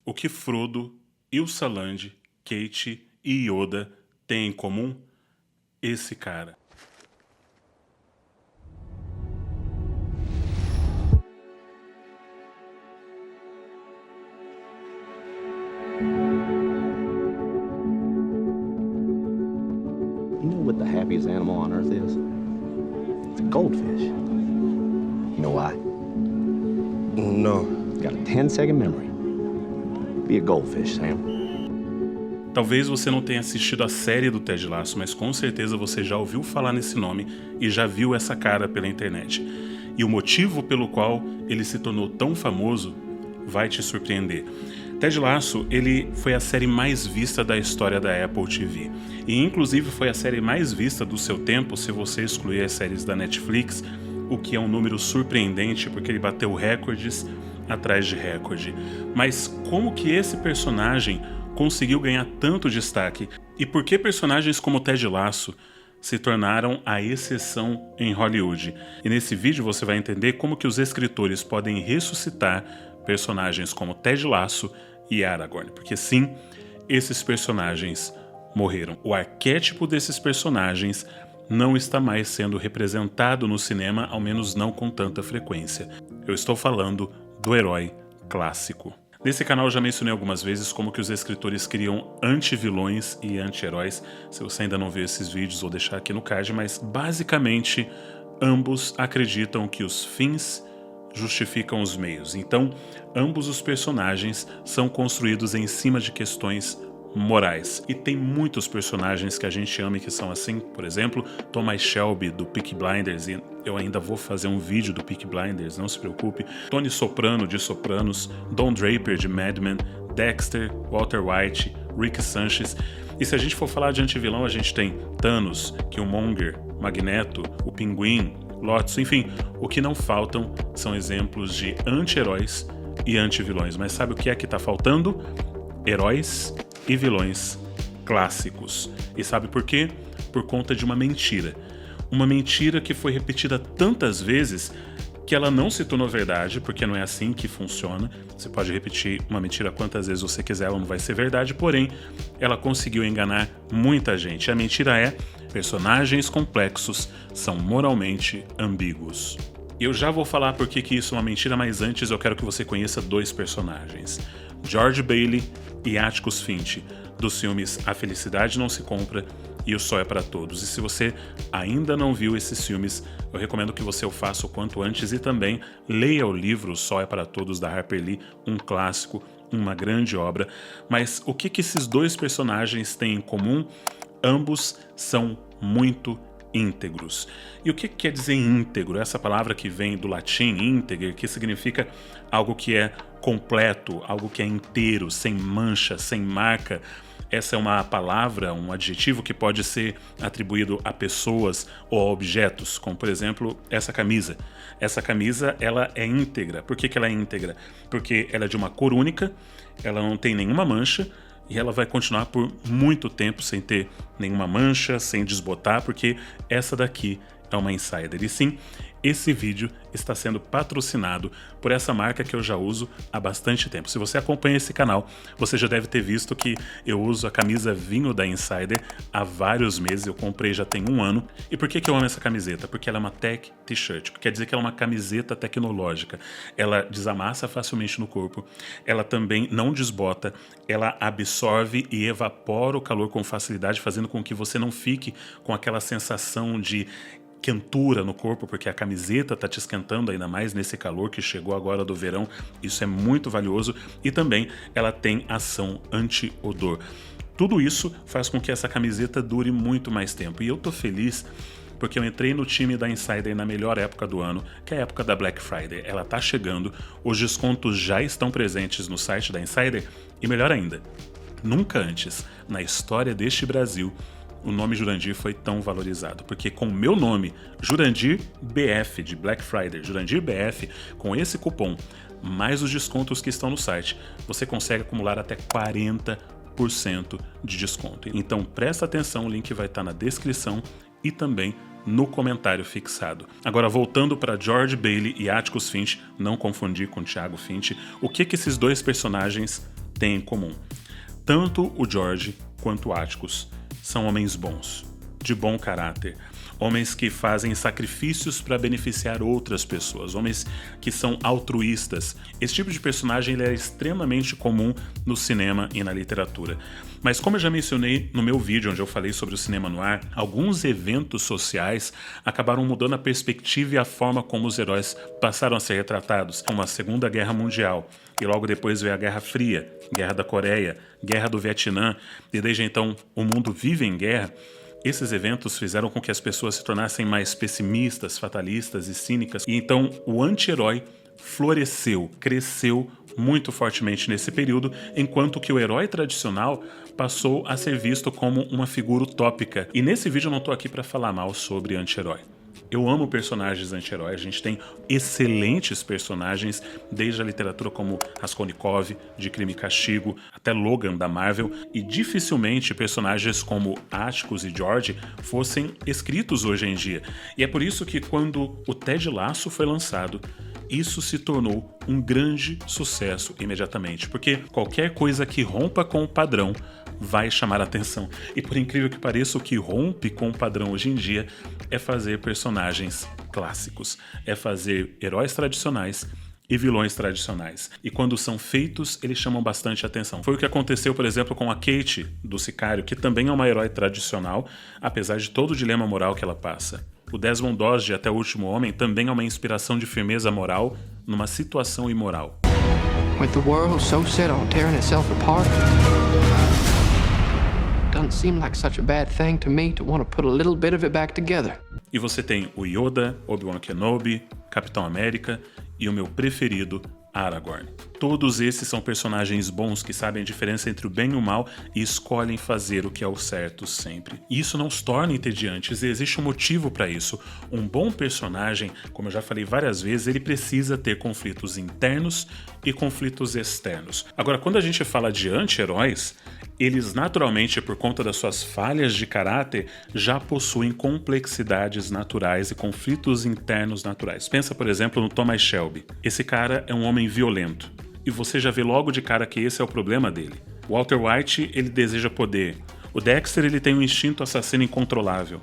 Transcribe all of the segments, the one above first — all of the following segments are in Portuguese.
O que Frodo, Ilsa Land, Kate e Yoda têm em comum? Esse cara. You know what the happiest animal on earth is? It's a goldfish. You know why? No. It's got a 10-second memory. Be a goldfish, Sam. Talvez você não tenha assistido a série do Ted Lasso, mas com certeza você já ouviu falar nesse nome e já viu essa cara pela internet. E o motivo pelo qual ele se tornou tão famoso vai te surpreender. Ted Lasso, ele foi a série mais vista da história da Apple TV. E inclusive foi a série mais vista do seu tempo, se você excluir as séries da Netflix, o que é um número surpreendente, porque ele bateu recordes atrás de recorde. Mas como que esse personagem conseguiu ganhar tanto destaque? E por que personagens como Ted Lasso se tornaram a exceção em Hollywood? E nesse vídeo você vai entender como que os escritores podem ressuscitar personagens como Ted Lasso e Aragorn, porque sim, esses personagens morreram. O arquétipo desses personagens não está mais sendo representado no cinema, ao menos não com tanta frequência. Eu estou falando do herói clássico. Nesse canal eu já mencionei algumas vezes como que os escritores criam anti-vilões e anti-heróis. Se você ainda não viu esses vídeos, vou deixar aqui no card, mas basicamente ambos acreditam que os fins justificam os meios. Então, ambos os personagens são construídos em cima de questões morais. E tem muitos personagens que a gente ama e que são assim. Por exemplo, Thomas Shelby do Peaky Blinders, e eu ainda vou fazer um vídeo do Peaky Blinders, não se preocupe. Tony Soprano de Sopranos, Don Draper de Mad Men, Dexter, Walter White, Rick Sanchez. E se a gente for falar de antivilão, a gente tem Thanos, Killmonger, Magneto, o Pinguim, Lotus, enfim, o que não faltam são exemplos de anti-heróis e anti-vilões. Mas sabe o que é que tá faltando? Heróis e vilões clássicos. E sabe por quê? Por conta de uma mentira. Uma mentira que foi repetida tantas vezes que ela não se tornou verdade, porque não é assim que funciona. Você pode repetir uma mentira quantas vezes você quiser, ela não vai ser verdade, porém, ela conseguiu enganar muita gente. A mentira é: personagens complexos são moralmente ambíguos. Eu já vou falar por que isso é uma mentira, mas antes eu quero que você conheça dois personagens: George Bailey e Atticus Finch, dos filmes A Felicidade Não Se Compra e O Sol é Para Todos. E se você ainda não viu esses filmes, eu recomendo que você o faça o quanto antes e também leia o livro O Sol é Para Todos, da Harper Lee, um clássico, uma grande obra. Mas o que esses dois personagens têm em comum? Ambos são muito íntegros. E o que quer dizer íntegro? Essa palavra que vem do latim íntegro, que significa algo que é completo, algo que é inteiro, sem mancha, sem marca. Essa é uma palavra, um adjetivo que pode ser atribuído a pessoas ou a objetos, como por exemplo essa camisa. Essa camisa, ela é íntegra. Por que ela é íntegra? Porque ela é de uma cor única, ela não tem nenhuma mancha, e ela vai continuar por muito tempo sem ter nenhuma mancha, sem desbotar, porque essa daqui é uma Insider. E sim, esse vídeo está sendo patrocinado por essa marca que eu já uso há bastante tempo. Se você acompanha esse canal, você já deve ter visto que eu uso a camisa vinho da Insider há vários meses. Eu comprei já tem um ano. E por que eu amo essa camiseta? Porque ela é uma tech t-shirt, quer dizer que ela é uma camiseta tecnológica. Ela desamassa facilmente no corpo, ela também não desbota, ela absorve e evapora o calor com facilidade, fazendo com que você não fique com aquela sensação de quentura no corpo, porque a camiseta está te esquentando ainda mais nesse calor que chegou agora do verão. Isso é muito valioso. E também ela tem ação anti-odor. Tudo isso faz com que essa camiseta dure muito mais tempo. E eu tô feliz porque eu entrei no time da Insider na melhor época do ano, que é a época da Black Friday. Ela tá chegando, os descontos já estão presentes no site da Insider e melhor ainda, nunca antes na história deste Brasil o nome Jurandir foi tão valorizado, porque com o meu nome, Jurandir BF, de Black Friday, Jurandir BF, com esse cupom, mais os descontos que estão no site, você consegue acumular até 40% de desconto. Então presta atenção, o link vai estar na descrição e também no comentário fixado. Agora, voltando para George Bailey e Atticus Finch, não confundir com Thiago Finch, o que esses dois personagens têm em comum? Tanto o George quanto o Atticus são homens bons, de bom caráter, homens que fazem sacrifícios para beneficiar outras pessoas, homens que são altruístas. Esse tipo de personagem ele é extremamente comum no cinema e na literatura. Mas como eu já mencionei no meu vídeo onde eu falei sobre o cinema noir, alguns eventos sociais acabaram mudando a perspectiva e a forma como os heróis passaram a ser retratados, como a Segunda Guerra Mundial, e logo depois veio a Guerra Fria, Guerra da Coreia, Guerra do Vietnã, e desde então o mundo vive em guerra. Esses eventos fizeram com que as pessoas se tornassem mais pessimistas, fatalistas e cínicas, e então o anti-herói floresceu, cresceu muito fortemente nesse período, enquanto que o herói tradicional passou a ser visto como uma figura utópica. E nesse vídeo eu não estou aqui para falar mal sobre anti-herói. Eu amo personagens anti-heróis, a gente tem excelentes personagens, desde a literatura como Raskolnikov, de Crime e Castigo, até Logan, da Marvel, e dificilmente personagens como Atticus e George fossem escritos hoje em dia. E é por isso que quando o Ted Lasso foi lançado, isso se tornou um grande sucesso imediatamente, porque qualquer coisa que rompa com o padrão vai chamar a atenção. E por incrível que pareça, o que rompe com o padrão hoje em dia é fazer personagens clássicos, é fazer heróis tradicionais e vilões tradicionais. E quando são feitos, eles chamam bastante atenção. Foi o que aconteceu, por exemplo, com a Kate, do Sicário, que também é uma herói tradicional, apesar de todo o dilema moral que ela passa. O Desmond Doss, de Até o Último Homem, também é uma inspiração de firmeza moral numa situação imoral. With the world so set on tearing itself apart, doesn't seem like such a bad thing to me to want to put a little bit of it back together. E você tem o Yoda, Obi-Wan Kenobi, Capitão América e o meu preferido, Aragorn. Todos esses são personagens bons que sabem a diferença entre o bem e o mal e escolhem fazer o que é o certo sempre. E isso não os torna entediantes e existe um motivo para isso. Um bom personagem, como eu já falei várias vezes, ele precisa ter conflitos internos e conflitos externos. Agora, quando a gente fala de anti-heróis, eles naturalmente, por conta das suas falhas de caráter, já possuem complexidades naturais e conflitos internos naturais. Pensa, por exemplo, no Thomas Shelby. Esse cara é um homem violento. E você já vê logo de cara que esse é o problema dele. O Walter White, ele deseja poder. O Dexter, ele tem um instinto assassino incontrolável.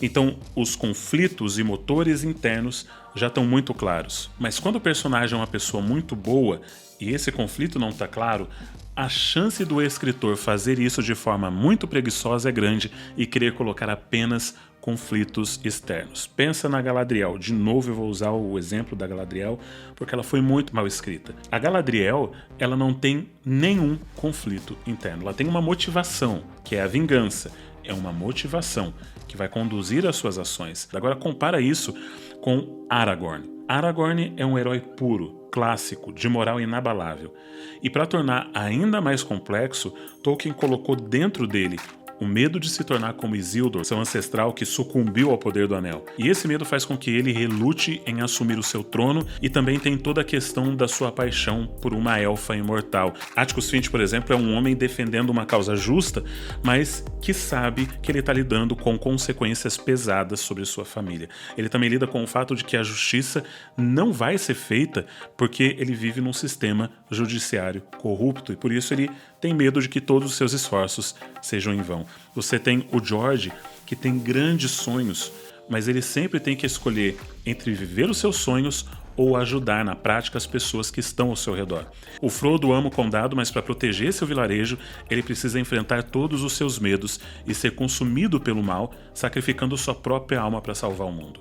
Então, os conflitos e motores internos já estão muito claros. Mas quando o personagem é uma pessoa muito boa e esse conflito não está claro, a chance do escritor fazer isso de forma muito preguiçosa é grande e querer colocar apenas conflitos externos. Pensa na Galadriel. De novo eu vou usar o exemplo da Galadriel porque ela foi muito mal escrita. A Galadriel, ela não tem nenhum conflito interno. Ela tem uma motivação, que é a vingança. É uma motivação que vai conduzir as suas ações. Agora compara isso com Aragorn. Aragorn é um herói puro, clássico, de moral inabalável. E para tornar ainda mais complexo, Tolkien colocou dentro dele o medo de se tornar como Isildur, seu ancestral que sucumbiu ao poder do Anel. E esse medo faz com que ele relute em assumir o seu trono e também tem toda a questão da sua paixão por uma elfa imortal. Atticus Finch, por exemplo, é um homem defendendo uma causa justa, mas que sabe que ele está lidando com consequências pesadas sobre sua família. Ele também lida com o fato de que a justiça não vai ser feita porque ele vive num sistema judiciário corrupto e por isso ele tem medo de que todos os seus esforços sejam em vão. Você tem o George, que tem grandes sonhos, mas ele sempre tem que escolher entre viver os seus sonhos ou ajudar na prática as pessoas que estão ao seu redor. O Frodo ama o condado, mas para proteger seu vilarejo, ele precisa enfrentar todos os seus medos e ser consumido pelo mal, sacrificando sua própria alma para salvar o mundo.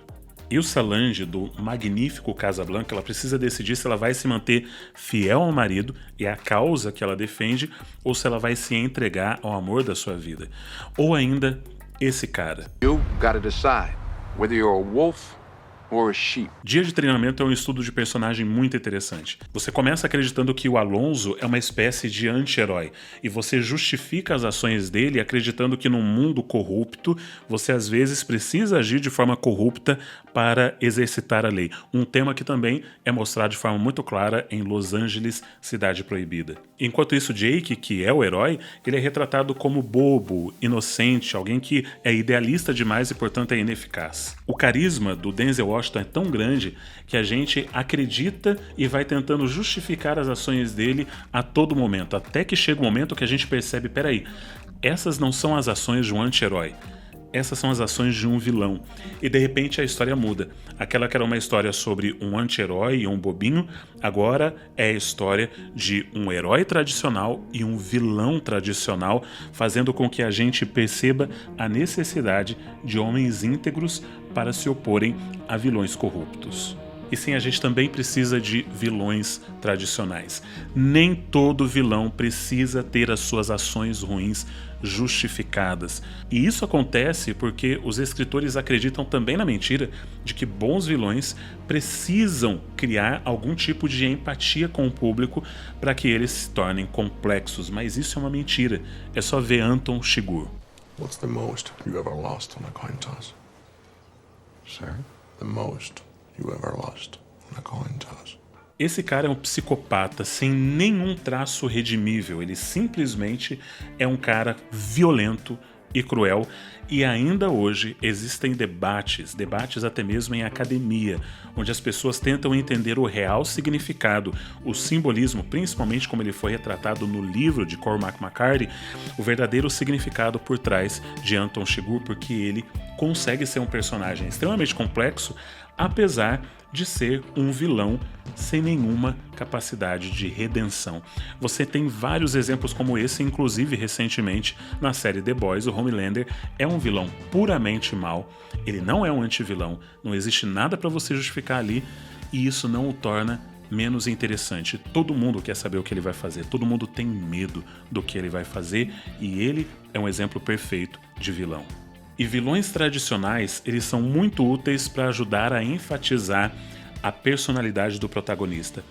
E o Solange, do magnífico Casablanca, ela precisa decidir se ela vai se manter fiel ao marido e à causa que ela defende, ou se ela vai se entregar ao amor da sua vida. Ou ainda, esse cara. You gotta decide whether you're a wolf or a sheep. Dia de Treinamento é um estudo de personagem muito interessante. Você começa acreditando que o Alonso é uma espécie de anti-herói e você justifica as ações dele acreditando que num mundo corrupto você às vezes precisa agir de forma corrupta para exercitar a lei. Um tema que também é mostrado de forma muito clara em Los Angeles, Cidade Proibida. Enquanto isso, Jake, que é o herói, ele é retratado como bobo, inocente, alguém que é idealista demais e portanto é ineficaz. O carisma do Denzel Washington é tão grande que a gente acredita e vai tentando justificar as ações dele a todo momento, até que chega o momento que a gente percebe, peraí, essas não são as ações de um anti-herói. Essas são as ações de um vilão. E de repente a história muda. Aquela que era uma história sobre um anti-herói e um bobinho, agora é a história de um herói tradicional e um vilão tradicional, fazendo com que a gente perceba a necessidade de homens íntegros para se oporem a vilões corruptos. E sim, a gente também precisa de vilões tradicionais. Nem todo vilão precisa ter as suas ações ruins justificadas. E isso acontece porque os escritores acreditam também na mentira de que bons vilões precisam criar algum tipo de empatia com o público para que eles se tornem complexos. Mas isso é uma mentira. É só ver Anton Chigurh. What's the most you ever lost on a coin toss? Sir? The most you ever lost on a coin toss. Esse cara é um psicopata sem nenhum traço redimível. Ele simplesmente é um cara violento e cruel. E ainda hoje existem debates até mesmo em academia, onde as pessoas tentam entender o real significado, o simbolismo, principalmente como ele foi retratado no livro de Cormac McCarthy, o verdadeiro significado por trás de Anton Chigurh, porque ele consegue ser um personagem extremamente complexo, apesar de ser um vilão sem nenhuma capacidade de redenção. Você tem vários exemplos como esse, inclusive recentemente na série The Boys, o Homelander é um vilão puramente mau, ele não é um anti-vilão, não existe nada para você justificar ali, e isso não o torna menos interessante. Todo mundo quer saber o que ele vai fazer, todo mundo tem medo do que ele vai fazer, e ele é um exemplo perfeito de vilão. E vilões tradicionais, eles são muito úteis para ajudar a enfatizar a personalidade do protagonista.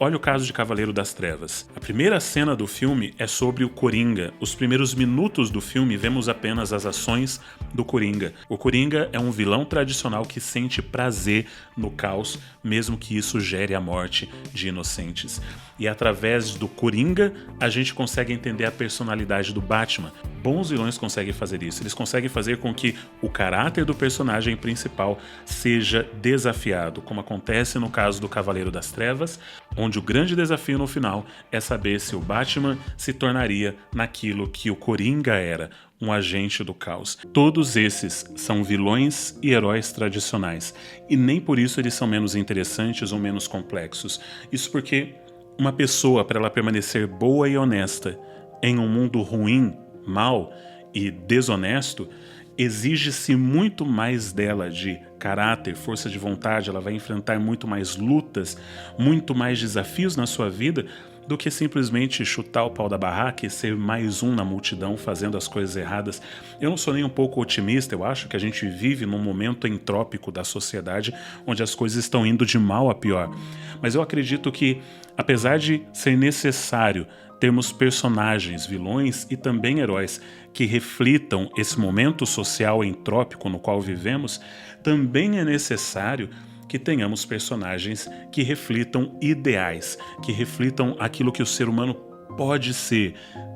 Olha o caso de Cavaleiro das Trevas. A primeira cena do filme é sobre o Coringa. Os primeiros minutos do filme vemos apenas as ações do Coringa. O Coringa é um vilão tradicional que sente prazer no caos, mesmo que isso gere a morte de inocentes. E através do Coringa, a gente consegue entender a personalidade do Batman. Bons vilões conseguem fazer isso. Eles conseguem fazer com que o caráter do personagem principal seja desafiado, como acontece no caso do Cavaleiro das Trevas, onde o grande desafio no final é saber se o Batman se tornaria naquilo que o Coringa era, um agente do caos. Todos esses são vilões e heróis tradicionais, e nem por isso eles são menos interessantes ou menos complexos. Isso porque uma pessoa, para ela permanecer boa e honesta em um mundo ruim, mau e desonesto, exige-se muito mais dela de caráter, força de vontade, ela vai enfrentar muito mais lutas, muito mais desafios na sua vida do que simplesmente chutar o pau da barraca e ser mais um na multidão fazendo as coisas erradas. Eu não sou nem um pouco otimista, eu acho que a gente vive num momento entrópico da sociedade onde as coisas estão indo de mal a pior. Mas eu acredito que, apesar de ser necessário termos personagens, vilões e também heróis que reflitam esse momento social entrópico no qual vivemos, também é necessário que tenhamos personagens que reflitam ideais, que reflitam aquilo que o ser humano pode ser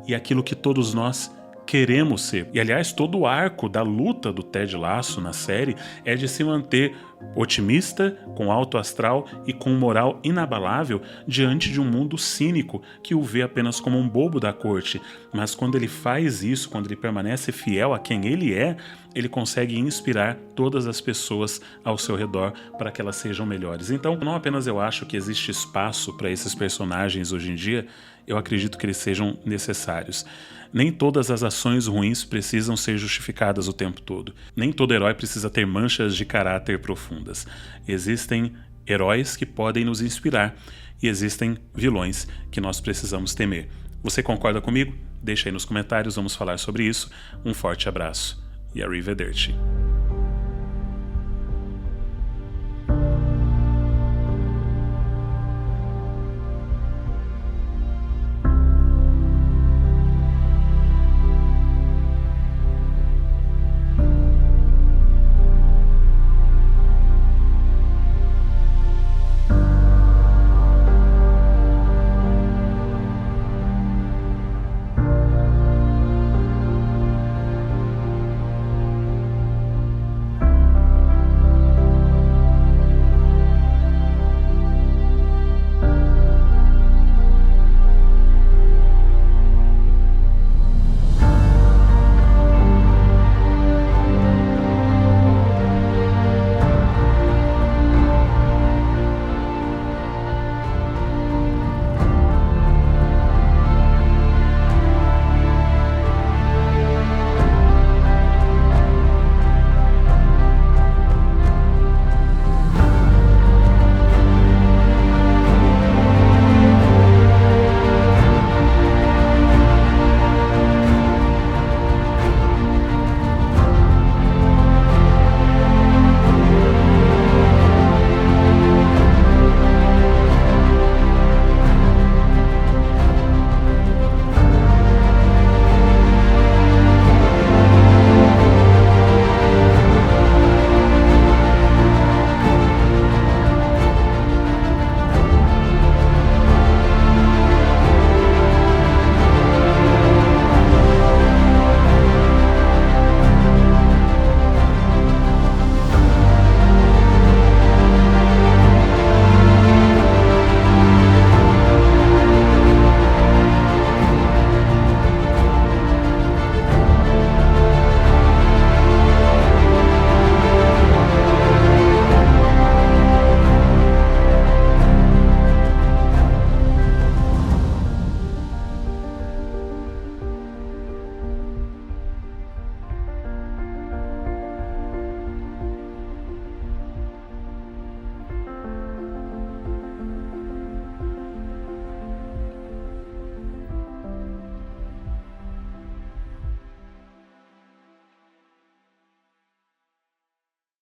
e aquilo que todos nós queremos ser. E aliás, todo o arco da luta do Ted Lasso na série é de se manter otimista, com alto astral e com moral inabalável diante de um mundo cínico que o vê apenas como um bobo da corte. Mas quando ele faz isso, quando ele permanece fiel a quem ele é, ele consegue inspirar todas as pessoas ao seu redor para que elas sejam melhores. Então, não apenas eu acho que existe espaço para esses personagens hoje em dia, eu acredito que eles sejam necessários. Nem todas as ações ruins precisam ser justificadas o tempo todo. Nem todo herói precisa ter manchas de caráter profundas. Existem heróis que podem nos inspirar e existem vilões que nós precisamos temer. Você concorda comigo? Deixa aí nos comentários, vamos falar sobre isso. Um forte abraço e arrivederci.